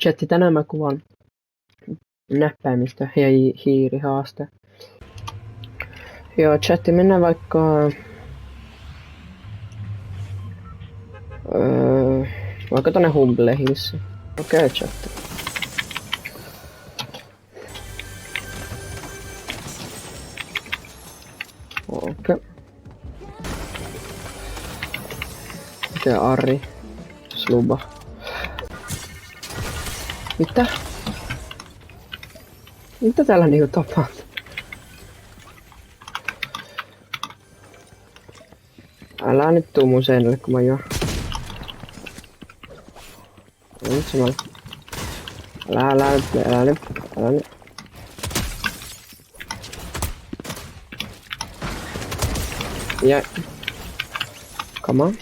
Chatti, tänään mä kuvan näppäimistä ja hiirihaaste. Joo, chatti, mennään vaikka... vaikka tonne Humble Hills. Okei, chatti. Okei. Miten Ari? Sluba. Mitä? Mitä täällä niinku tapahtuu? Älä nyt tuu mun seinälle, kun mä juon. Nyt samalla. Älä nyt. Ja... Come on.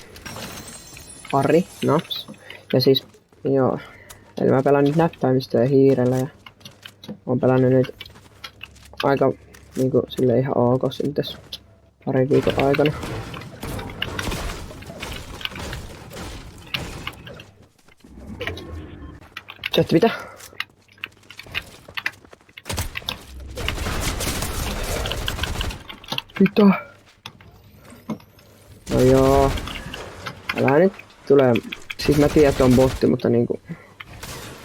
Ari, naps. Ja siis, joo. Eli mä pelaan nyt näppäimistä ja hiirellä ja... Oon pelannut nyt aika niinku silleen ihan ok tässä parin viikon aikana. Chat, mitä? Mitä? No joo. Älä nyt tulee. Siis mä tiedän, että on botti, mutta niinku...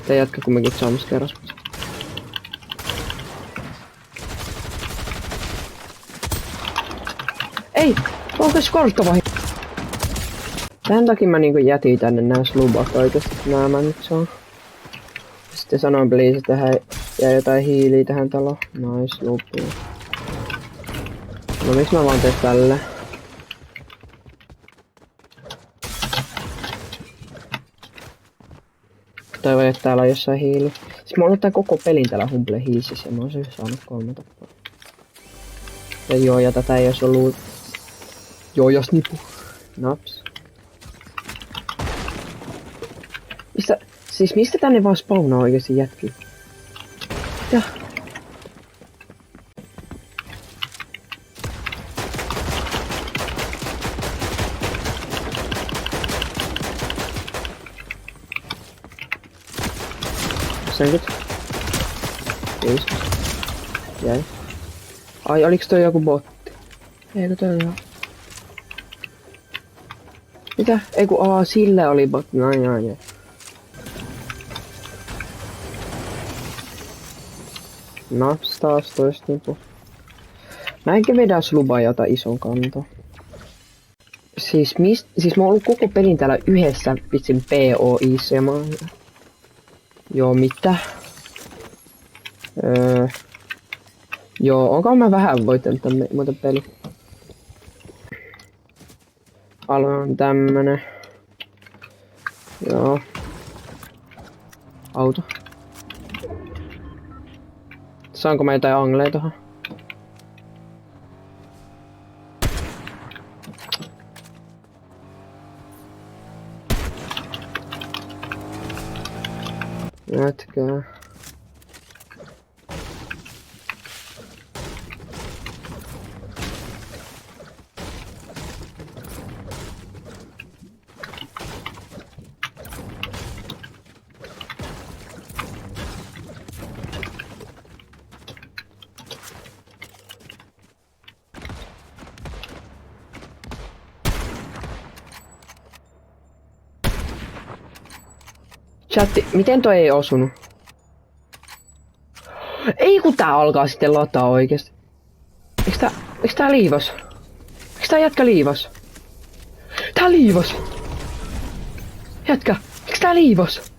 Te jatka kumminkin saamassa kerras. Ei! Onko se korttavahi? Tän takia mä niinku jätin tänne nää slubat oikeesti. Nää mä nyt saan. Sitten sanoin please, että tähän jää jotain hiiliä tähän taloon. Nice, lupia. No miksi mä vaan teen tälle? Toivon, että täällä on jossain hiili. Siis mä oon ollut tän koko pelin täällä Humble Hillsissä ja mä oon siis saanut 3 tappaa. Ja joo, ja tätä ei ois ollut... Joo, jos nipu. Naps. Mistä tänne vaan spawnaa oikeesti jätkiä? Ja. Senkit. Kiitos. Jäi. Ai, oliks toi joku botti? Eikö toi oo? Mitä? Eiku sille oli botti. Näin. Naps taas toista nipu. Näinkö vedää slubaa jota ison kanto? Siis mä oon ollut koko pelin täällä yhdessä vitsin POI:ssa ja mä oon... Joo, mitä? Joo, onko mä vähän voitellut tämän muuten peli? Alue on tämmönen. Joo. Auto. Saanko mä jotain angleja tohon? Jätkää. Chatti, miten toi ei osunut? Ei kun tää alkaa sitten lataa oikeesti. Eiks tää liivas? Eiks tää jätkä liivas? Tää liivas! Jätkä, eiks tää liivas?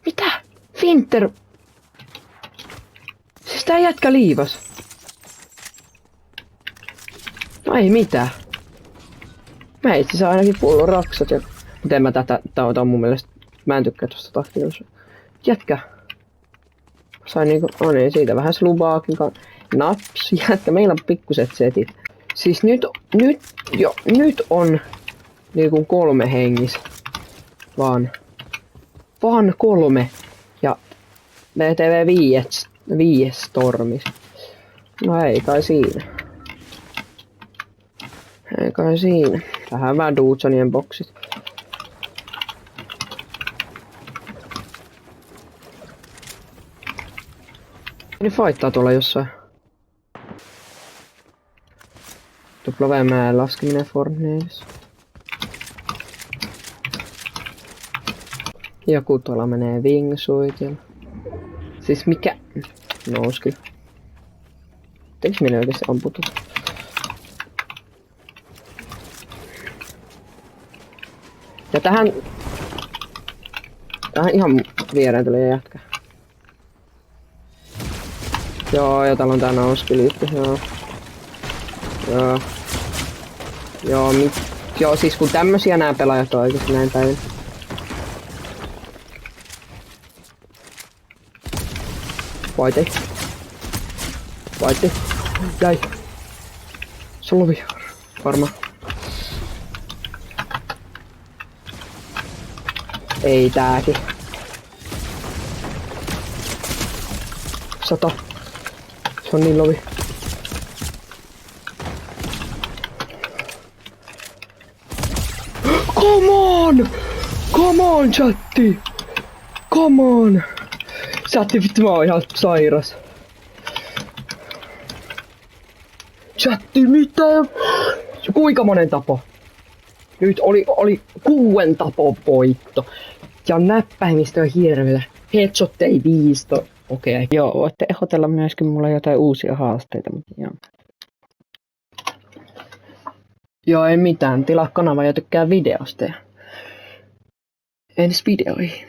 Mitä? Finter? Siis tää jätkä liivas. No ei mitään. Mä itse saa ainakin pullon raksat ja... Miten mä tää on mun mielestä... Mä en tykkää tosta taktilusta. Jätkä. Sain niinku... No niin, siitä vähän slubaakin naps, jätkä. Meillä on pikkuset setit. Siis nyt on... Niinku 3 hengis. Vaan 3. Ja... BTV 5 stormis. No ei kai siinä. Ei kai siinä. Tähän vähän Dudsonien boksit. Ne fightaa tuolla jossain. W-mäen laskeminen Fortniteissa. Joku tuolla menee wingsuitilla. Siis mikä? Nous kyllä. Teiks minä oikeesti amputu? Ja tähän ihan viereen tuli jätkä. Joo, ja täällä on tää nouskiliitty, joo. Joo. Joo, siis kun tämmösiä nää pelaajat on oikeesti näin päin. Vaitti. Jäi. Solvi. Varma. Ei tääkin. 100. Se on niin lovi. Come on chatti! Come on! Chatti vittu mä oon ihan sairas. Chatti mitä? Kuinka monen tapo? Nyt oli 6 tapon voitto. Ja näppäimistö on hirveellä. Headshot ei 5. Okei. Joo, voitte ehdotella myöskin mulle jotain uusia haasteita. Joo. Joo, ei mitään. Tilaa kanava ja tykkää videosta. Ensi videoihin.